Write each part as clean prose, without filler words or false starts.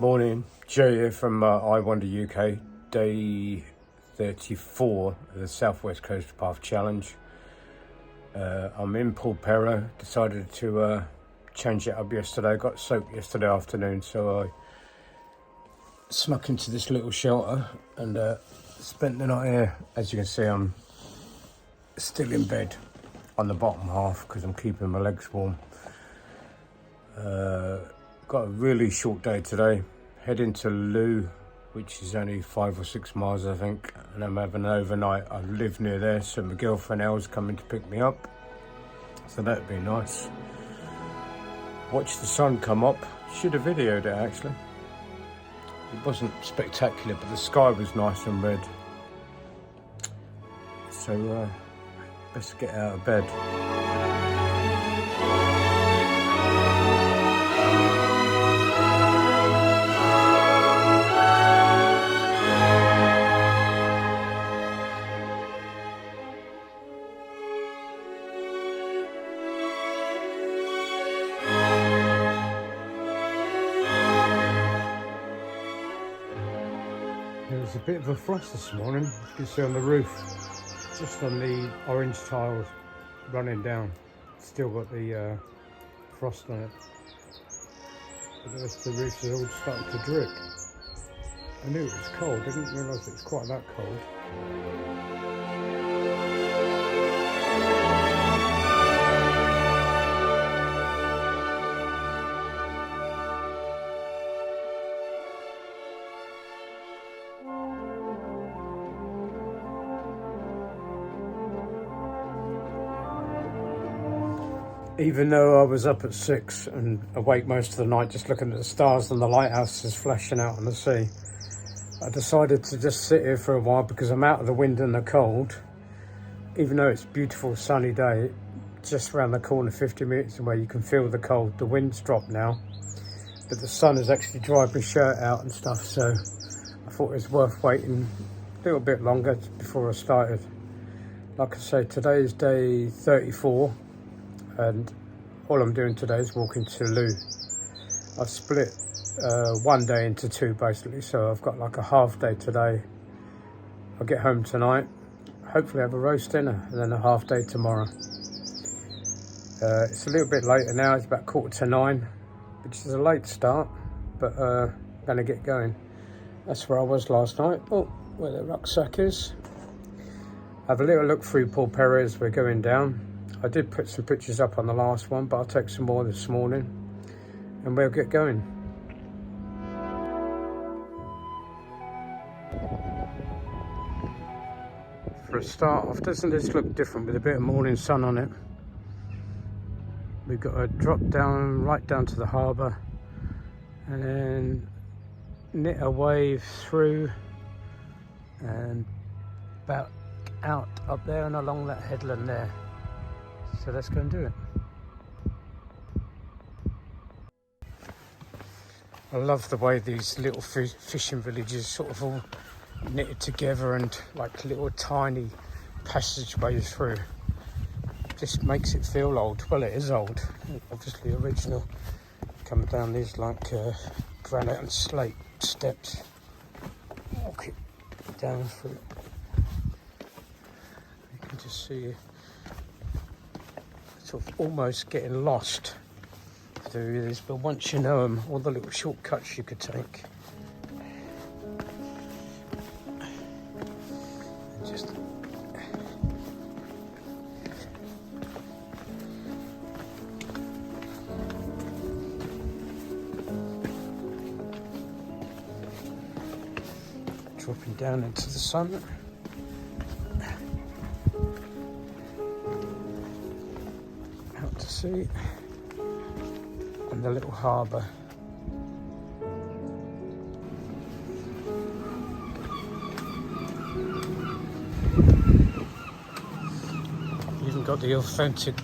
Morning, Joe here from I Wander UK, day 34 of the Southwest Coast Path Challenge. I'm in Polperro. Decided to change it up yesterday. Got soaked yesterday afternoon, so I snuck into this little shelter and spent the night here. As you can see, I'm still in bed on the bottom half because I'm keeping my legs warm. Got a really short day today. Heading to Looe, which is only 5 or 6 miles, I think, and I'm having an overnight. I live near there, so my girlfriend Elle's coming to pick me up, so that'd be nice. Watch the sun come up. Should have videoed it actually. It wasn't spectacular, but the sky was nice and red. So best get out of bed. There was a bit of a frost this morning, as you can see on the roof, just on the orange tiles running down. Still got the frost on it, but the rest of the roof is all starting to drip. I knew it was cold, didn't realise it was quite that cold. Even though I was up at 6 and awake most of the night just looking at the stars and the lighthouses flashing out on the sea, I decided to just sit here for a while because I'm out of the wind and the cold. Even though it's a beautiful sunny day, just around the corner 50 minutes away you can feel the cold. The wind's dropped now, but the sun has actually dried my shirt out and stuff, so I thought it was worth waiting a little bit longer before I started. Like I say, today is day 34. And all I'm doing today is walking to Looe. I've split one day into two basically, so I've got like a half day today. I'll get home tonight, hopefully have a roast dinner, and then a half day tomorrow. It's a little bit later now, it's about 8:45, which is a late start, but I'm gonna get going. That's where I was last night. Oh, where the rucksack is. Have a little look through Polperro as we're going down. I did put some pictures up on the last one, but I'll take some more this morning and we'll get going. For a start off, doesn't this look different with a bit of morning sun on it? We've got a drop down right down to the harbour and then knit a wave through and about out up there and along that headland there. So let's go and do it. I love the way these little fishing villages sort of all knitted together and like little tiny passageways through. Just makes it feel old. Well, it is old, obviously original. Coming down these like granite and slate steps. Walk it down through. You can just see sort of almost getting lost through this, but once you know them, all the little shortcuts you could take. And just dropping down into the sun. See, and the little harbour. Even got the authentic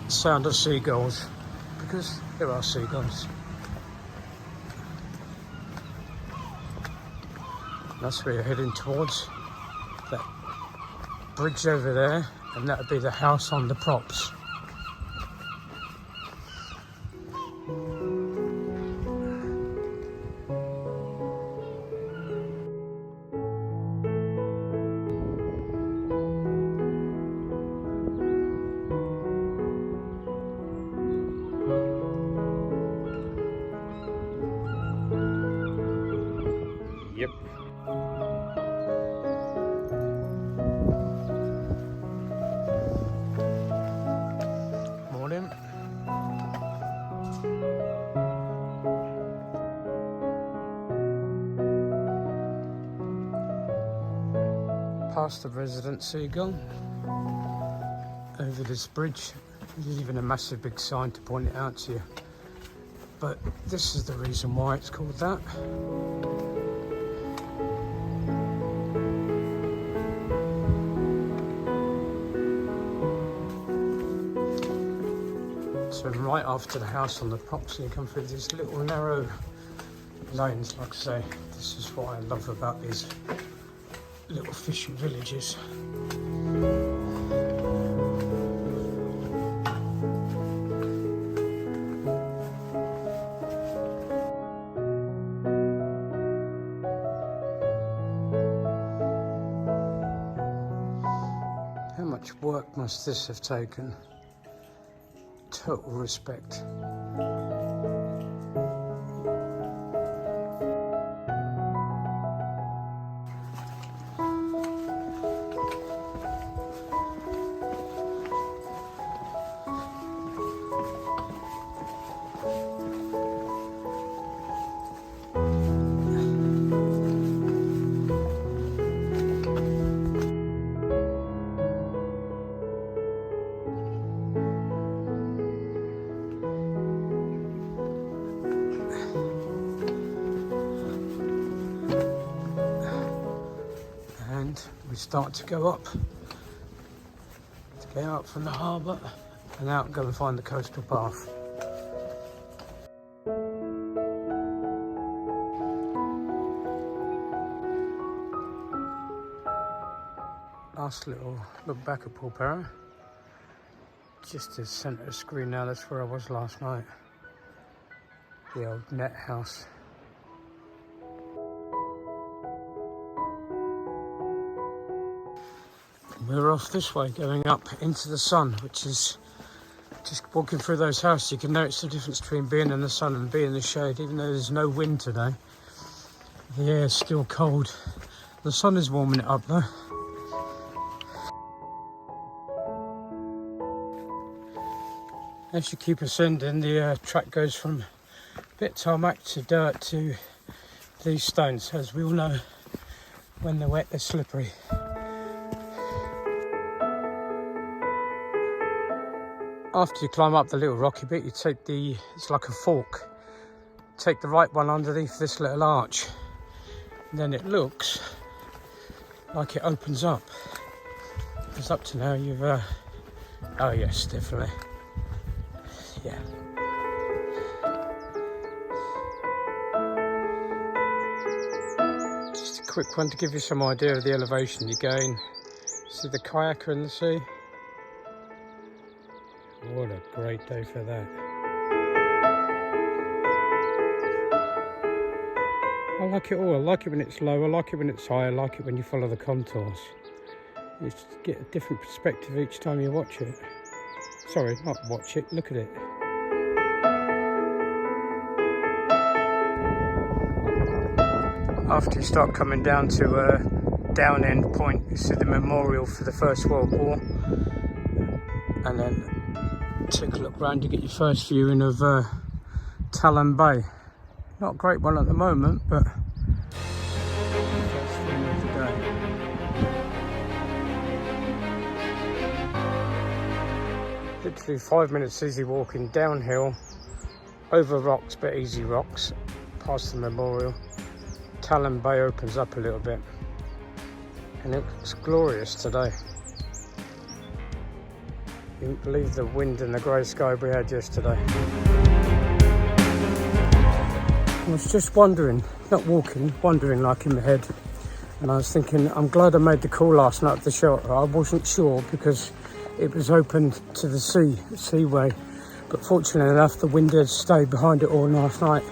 sound of seagulls, because there are seagulls. That's where you're heading towards, that bridge over there. And that would be the house on the props. past the resident seagull over this bridge. There's even a massive big sign to point it out to you. But this is the reason why it's called that. So right after the house on the property, you come through these little narrow lanes. Like I say, this is what I love about these little fishing villages. How much work must this have taken? Total respect. We start to go up, to get out from the harbour and out and go and find the coastal path. Last little look back at Polperro. Just as centre of screen now, that's where I was last night. The old net house. We're off this way, going up into the sun, which is just walking through those houses. You can notice the difference between being in the sun and being in the shade. Even though there's no wind today, the air is still cold. The sun is warming it up though. As you keep ascending, the track goes from a bit tarmac to dirt to these stones. As we all know, when they're wet, they're slippery. After you climb up the little rocky bit, you take it's like a fork. Take the right one underneath this little arch. And then it looks like it opens up. Because up to now you've, oh yes, definitely. Yeah. Just a quick one to give you some idea of the elevation you gain. See the kayaker in the sea? What a great day for that. I like it all. I like it when it's low, I like it when it's high, I like it when you follow the contours. You just get a different perspective each time you watch it. Sorry, not watch it, look at it. After you start coming down to a down end point, you see the memorial for the First World War. And then take a look round to get your first viewing of Talon Bay. Not a great one at the moment, but first viewing of the day. Literally 5 minutes easy walking downhill, over rocks but easy rocks, past the memorial. Talon Bay opens up a little bit and it looks glorious today. You wouldn't believe the wind and the grey sky we had yesterday. I was just wondering, not walking, wondering like in my head. And I was thinking, I'm glad I made the call last night at the shelter. I wasn't sure because it was open to the seaway. But fortunately enough, the wind had stayed behind it all last night.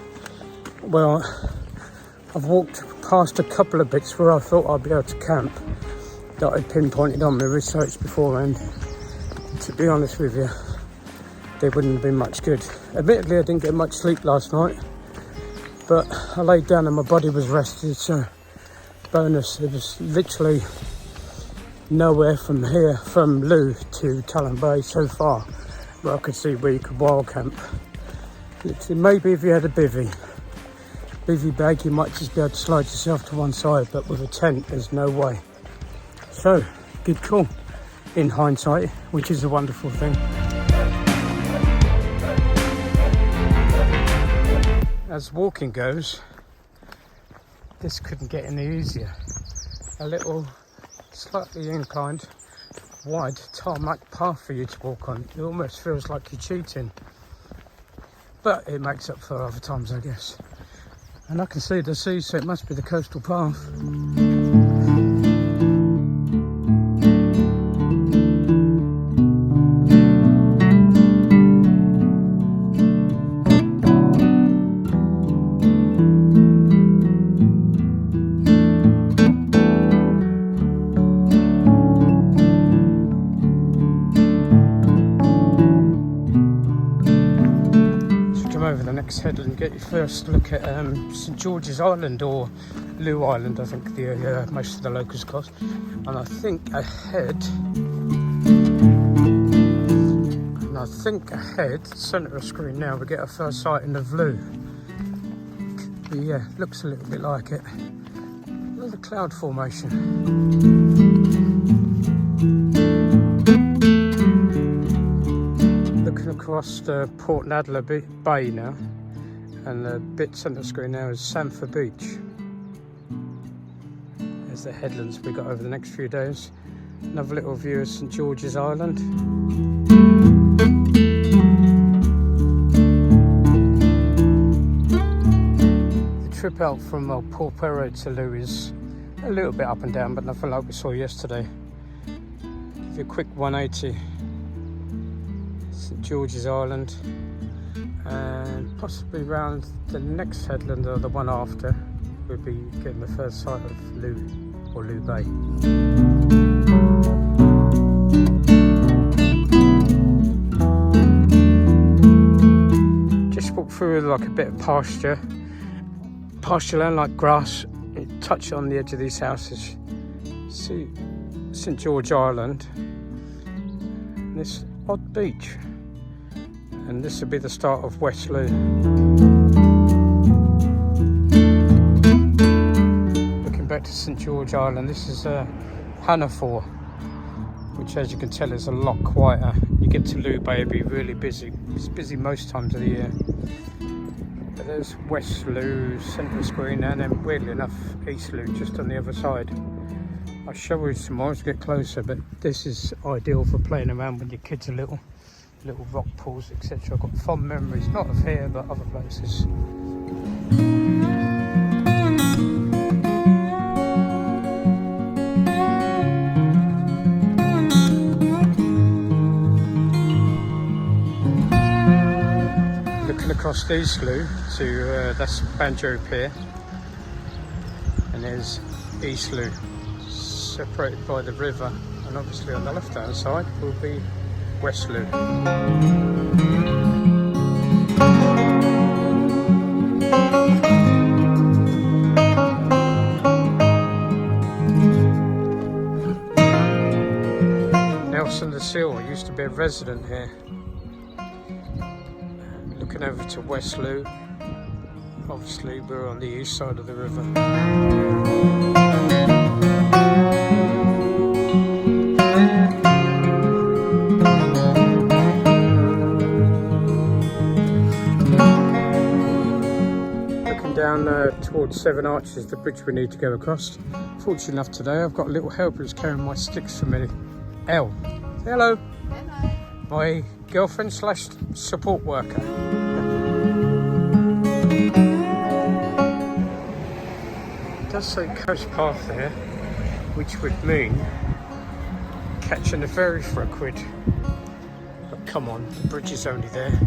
Well, I've walked past a couple of bits where I thought I'd be able to camp that I'd pinpointed on my research beforehand. To be honest with you, they wouldn't have been much good. Admittedly, I didn't get much sleep last night, but I laid down and my body was rested, so bonus. It was literally nowhere from here, from Looe to Talon Bay so far, where I could see where you could wild camp. Literally, maybe if you had a bivvy bag, you might just be able to slide yourself to one side, but with a tent, there's no way. So, good call in hindsight, which is a wonderful thing. As walking goes, this couldn't get any easier. A little slightly inclined, wide tarmac path for you to walk on. It almost feels like you're cheating, but it makes up for other times, I guess. And I can see the sea, so it must be the coastal path. Over the next headland and get your first look at St George's Island, or Looe Island, I think the most of the locals call it. And I think ahead, centre of screen now, we get a first sighting of Looe. But yeah, looks a little bit like it. Another cloud formation. Across the Port Nadler Bay now, and the bit centre screen now is Sanford Beach. There's the headlands we got over the next few days. Another little view of St George's Island. The trip out from Polperro to Looe is a little bit up and down, but nothing like we saw yesterday. Give you a quick 180. St George's Island, and possibly round the next headland or the one after we'll be getting the first sight of Looe, or Looe Bay. Just walked through like a bit of pasture land, like grass. It touched on the edge of these houses. See St George Island, and this odd beach. And this will be the start of West Looe. Looking back to St George Island, this is Hannafore, which as you can tell is a lot quieter. You get to Looe Bay, it'll be really busy. It's busy most times of the year. But there's West Looe, centre screen, and then weirdly enough East Looe just on the other side. I'll show you some more as we get closer, but this is ideal for playing around when your kids are little rock pools, etc. I've got fond memories, not of here, but other places. Looking across East Looe to, that's Banjo Pier, and there's East Looe, separated by the river, and obviously on the left hand side will be West Looe. Nelson the Seal used to be a resident here. Looking over to West Looe. Obviously we're on the east side of the river. Down towards Seven Arches, the bridge we need to go across. Fortunate enough today, I've got a little helper who's carrying my sticks for me. Elle. Hello. Hello. My girlfriend / support worker. It does say coast path there, which would mean catching a ferry for £1. But come on, the bridge is only there.